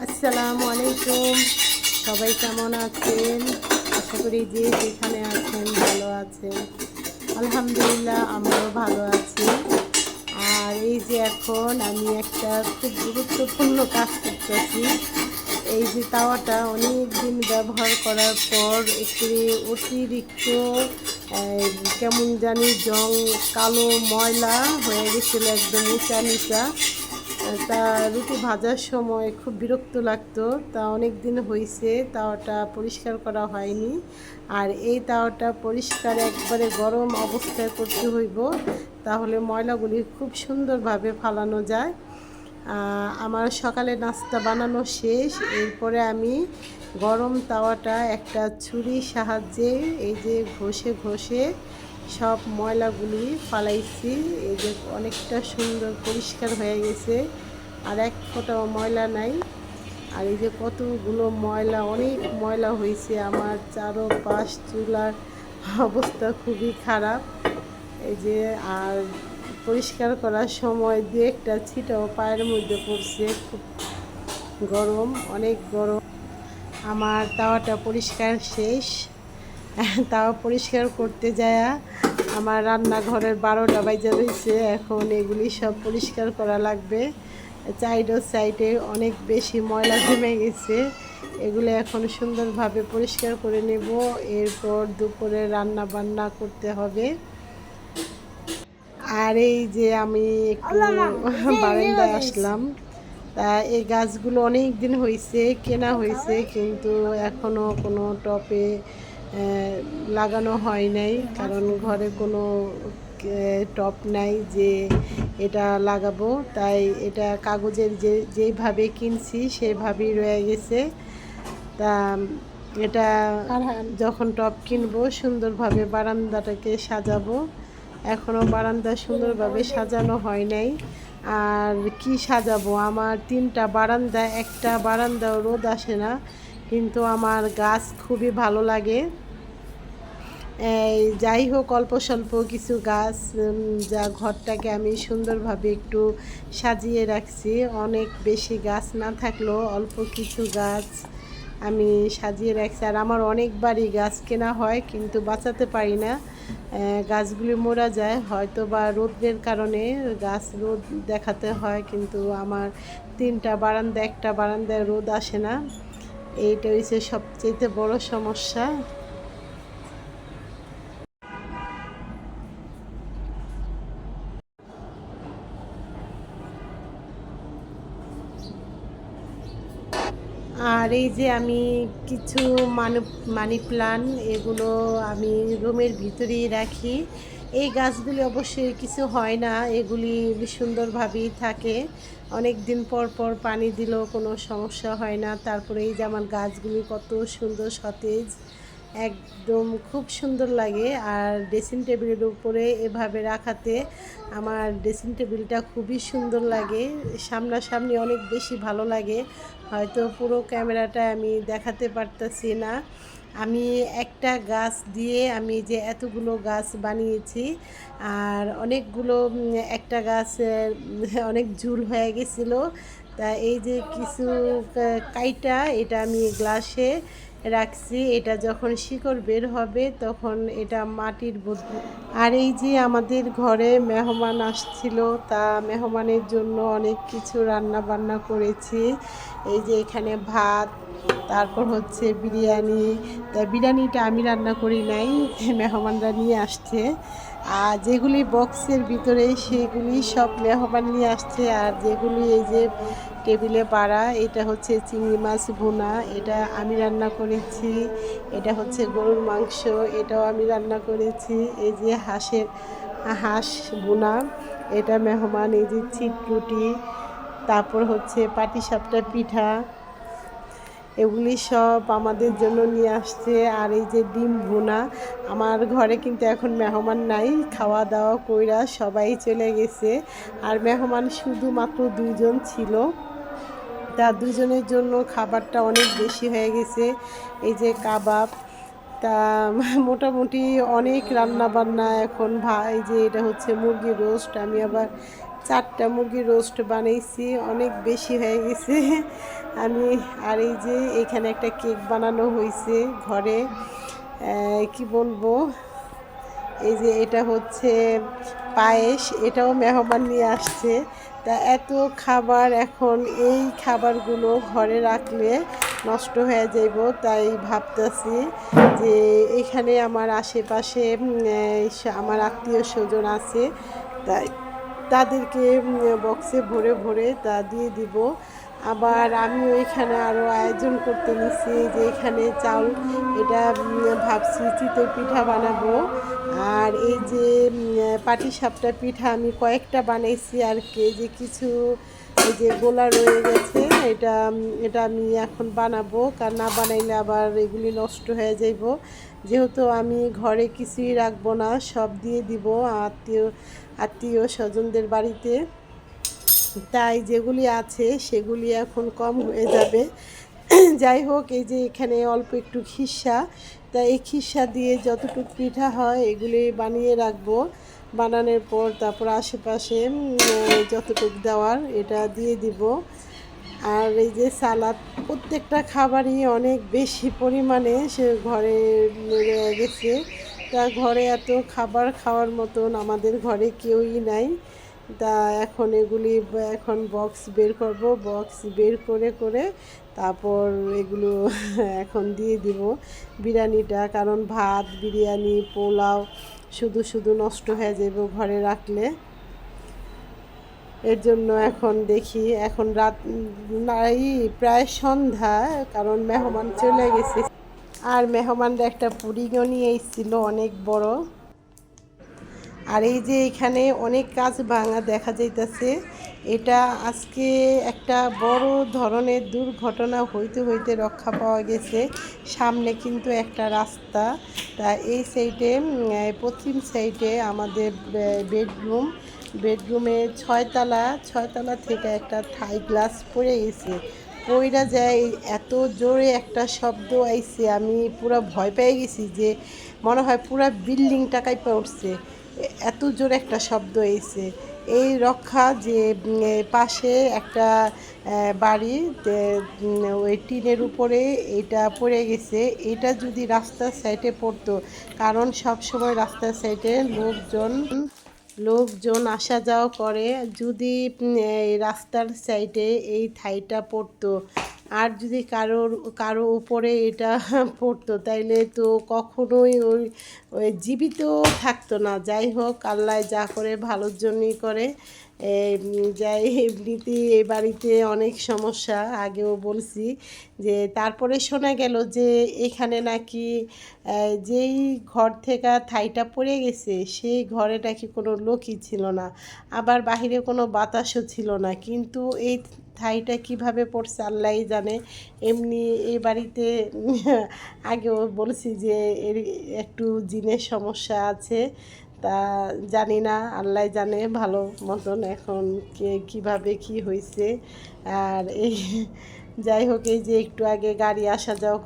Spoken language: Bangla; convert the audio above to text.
আসসালামু আলাইকুম। সবাই কেমন আছেন? আশা করি যে যেখানে আছেন ভালো আছেন। আলহামদুলিল্লাহ আমরাও ভালো আছি। আর এই যে এখন আমি একটা খুব গুরুত্বপূর্ণ কাজ করতেছি। এই যে তাওয়াটা অনেক দিন ব্যবহার করার পর একটু অতিরিক্ত কেমন জানি জং কালো ময়লা হয়ে গেছিলো, একদম উঁচা নিচা। তা রুটি ভাজার সময় খুব বিরক্ত লাগতো। তা অনেক দিন হয়েছে তাওয়াটা পরিষ্কার করা হয়নি। আর এই তাওয়াটা পরিষ্কার একবারে গরম অবস্থায় করতে হইব, তাহলে ময়লাগুলি খুব সুন্দরভাবে ফালানো যায়। আমার সকালে নাস্তা বানানো শেষ। এরপরে আমি গরম তাওয়াটা একটা ছুরির সাহায্যে এই যে ঘষে ঘষে সব ময়লাগুলি ফালাইছি। এই যে অনেকটা সুন্দর পরিষ্কার হয়ে গেছে, আর এক ফোঁটাও ময়লা নাই। আর এই যে কতগুলো ময়লা, অনেক ময়লা হয়েছে। আমার চারপাশ চুলার অবস্থা খুবই খারাপ। এই যে আর পরিষ্কার করার সময় দু একটা ছিটাও পায়ের মধ্যে পড়ছে। খুব গরম, অনেক গরম। আমার তাওয়াটা পরিষ্কার শেষ। তাওয়া পরিষ্কার করতে যায়া আমার রান্নাঘরের 12টা বাজে রয়েছে। এখন এগুলি সব পরিষ্কার করা লাগবে। সাইডে অনেক বেশি ময়লা জমে গেছে। এগুলো এখন সুন্দরভাবে পরিষ্কার করে নেব। এরপর দুপুরে রান্না বান্না করতে হবে। আর এই যে আমি একটু বারান্দায় আসলাম। তা এই গাছগুলো অনেক দিন হয়েছে কেনা হয়েছে, কিন্তু এখনও কোনো টবে লাগানো হয় নাই, কারণ ঘরে কোনো টব নাই যে এটা লাগাবো। তাই এটা কাগজের যেইভাবে কিনছি সেভাবেই রয়ে গেছে। তা এটা যখন টব কিনবো সুন্দরভাবে বারান্দাটাকে সাজাবো। এখনও বারান্দা সুন্দরভাবে সাজানো হয় নাই। আর কি সাজাবো, আমার 3টা বারান্দা, একটা বারান্দাও রোদ আসে না, কিন্তু আমার গাছ খুবই ভালো লাগে। যাই হোক, অল্প স্বল্প কিছু গাছ যা ঘরটাকে আমি সুন্দরভাবে একটু সাজিয়ে রাখছি। অনেক বেশি গাছ না থাকলেও অল্প কিছু গাছ আমি সাজিয়ে রাখছি। আর আমার অনেকবারই গাছ কেনা হয়, কিন্তু বাঁচাতে পারি না, গাছগুলি মরে যায়। হয়তো বা রোদের কারণে গাছ রোদ দেখাতে হয়, কিন্তু আমার 3টা বারান্দা, একটা বারান্দায় রোদ আসে না। এইটা হচ্ছে সবচেয়ে বড় সমস্যা। আর এই যে আমি কিছু মানি প্লান্ট, এগুলো আমি রুমের ভিতরেই রাখি। এই গাছগুলি অবশ্যই কিছু হয় না, এগুলি সুন্দরভাবেই থাকে। অনেক দিন পর পর পানি দিলেও কোনো সমস্যা হয় না। তারপরে এই যে আমার গাছগুলি কত সুন্দর সতেজ, একদম খুব সুন্দর লাগে। আর ড্রেসিং টেবিলের উপরে এভাবে রাখাতে আমার ড্রেসিং টেবিলটা খুবই সুন্দর লাগে, সামনাসামনি অনেক বেশি ভালো লাগে। হয়তো পুরো ক্যামেরাটা আমি দেখাতে পারতেছি না। আমি একটা গাছ দিয়ে আমি যে এতগুলো গাছ বানিয়েছি, আর অনেকগুলো একটা গাছ অনেক ঝুল হয়ে গেছিলো। তা এই যে কিছু কাইটা এটা আমি গ্লাসে রাখছি। এটা যখন শিকড় বের হবে তখন এটা মাটির বদলে। আর এই যে আমাদের ঘরে মেহমান আসছিল, তা মেহমানের জন্য অনেক কিছু রান্না বান্না করেছি। এই যে এখানে ভাত, তারপর হচ্ছে বিরিয়ানি। তা বিরিয়ানিটা আমি রান্না করি নাই, মেহমানরা নিয়ে আসছে। আর যেগুলি বক্সের ভিতরে সেগুলি সব মেহমান নিয়ে আসছে। আর যেগুলি এই যে টেবিলে পাড়া, এটা হচ্ছে চিংড়ি মাছ ভুনা, এটা আমি রান্না করেছি। এটা হচ্ছে গরুর মাংস, এটাও আমি রান্না করেছি। এই যে হাঁস ভুনা, এটা মেহমান। এই যে চিটরুটি, তারপর হচ্ছে পাটিসাপটা পিঠা, এগুলি সব আমাদের জন্য নিয়ে আসছে। আর এই যে ডিম ভুনা। আমার ঘরে কিন্তু এখন মেহমান নাই, খাওয়া দাওয়া কইরা সবাই চলে গেছে। আর মেহমান শুধুমাত্র 2জন ছিল, তা 2জনের জন্য খাবারটা অনেক বেশি হয়ে গেছে। এই যে কাবাব, তা মোটামুটি অনেক রান্না বান্না এখন। ভাই যে এটা হচ্ছে মুরগির রোস্ট, আমি আবার 4টা মুরগি রোস্ট বানাইছি, অনেক বেশি হয়ে গেছে আমি। আর এই যে এখানে একটা কেক বানানো হয়েছে ঘরে, কি বলবো, এই যে এটা হচ্ছে পায়েস, এটাও মেহমান নিয়ে আসছে। তা এত খাবার, এখন এই খাবারগুলো ঘরে রাখলে নষ্ট হয়ে যাইব, তাই ভাবতেছি যে এখানে আমার আশেপাশে আমার আত্মীয় স্বজন আছে, তাই তাদেরকে বক্সে ভরে ভরে তা দিয়ে দিব। আবার আমিও এখানে আরও আয়োজন করতে নিছি, যে এখানে চাল, এটা ভাবছি চিতই পিঠা বানাবো। আর এই যে পাটিসাপটা পিঠা আমি কয়েকটা বানাইছি, আর কে যে কিছু এই যে গোলা রয়ে গেছে, এটা এটা আমি এখন বানাবো, কারণ না বানাইলে আবার এগুলি নষ্ট হয়ে যাইব। যেহেতু আমি ঘরে কিছুই রাখবো না, সব দিয়ে দিব আত্মীয় স্বজনদের বাড়িতে, তাই যেগুলি আছে সেগুলি এখন কম হয়ে যাবে। যাই হোক, এই যে এখানে অল্প একটু খিসা, তাই এই খিসা দিয়ে যতটুকু পিঠা হয় এগুলি বানিয়ে রাখবো। বানানোর পর তারপর আশেপাশে যতটুকু দেওয়ার এটা দিয়ে দিব। আর এই যে সালাদ, প্রত্যেকটা খাবারই অনেক বেশি পরিমাণে সে ঘরে রয়ে গেছে। তা ঘরে এত খাবার খাওয়ার মতন আমাদের ঘরে কেউই নাই। তা এখন এগুলি এখন বক্স বের করব, বক্স বের করে করে তারপর এগুলো এখন দিয়ে দিব বিরিয়ানিটা, কারণ ভাত, বিরিয়ানি, পোলাও শুধু শুধু নষ্ট হয়ে যাবে ঘরে রাখলে। এর জন্য এখন দেখি, এখন রাত নাই, প্রায় সন্ধ্যা, কারণ মেহমান চলে গেছে। আর মেহমানরা একটা পুডিংও নিয়ে এসেছিল অনেক বড়। আর এই যে এখানে অনেক কাজ ভাঙা দেখা যাইতেছে, এটা আজকে একটা বড় ধরনের দুর্ঘটনা হইতে হইতে রক্ষা পাওয়া গেছে। সামনে কিন্তু একটা রাস্তা, তা এই সাইডে পশ্চিম সাইডে আমাদের বেডরুমে ছয়তলা থেকে একটা থাই গ্লাস পড়ে গেছে। পইরা যায়, এত জোরে একটা শব্দ আইছে, আমি পুরো ভয় পেয়ে গেছি, যে মনে হয় পুরো বিল্ডিংটা কাঁপা উঠছে, এত জোরে একটা শব্দ হয়েছে। এই রক্ষা যে পাশে একটা বাড়ি, ওই টিনের উপরে এটা পড়ে গেছে। এটা যদি রাস্তার সাইডে পড়তো, কারণ সব সময় রাস্তার সাইডে লোকজন আসা যাওয়া করে, যদি এই রাস্তার সাইডে এই থাইটা পড়তো, আর যদি কারো উপরে এটা পড়তো, তাইলে তো কখনোই ওই জীবিত থাকতো না। যাই হোক, আল্লাহ যা করে ভালোর জন্যই করে। যাই, এমনিতে এই বাড়িতে অনেক সমস্যা, আগেও বলছি। যে তারপরে শোনা গেল যে এখানে নাকি যেই ঘর থেকে থাইটা পড়ে গেছে, সেই ঘরে নাকি কোনো লোকই ছিল না, আবার বাহিরে কোনো বাতাসও ছিল না, কিন্তু এই থাইটা কিভাবে পড়ছে আল্লাহই জানে। এমনি এই বাড়িতে আগেও বলছি যে এর একটু জিনের সমস্যা আছে, তা জানি না, আল্লাহ জানে ভালো মতন এখন কিভাবে কি হয়েছে। আর এই যাই হোক, এই যে একটু আগে গাড়ি আসা যাওয়া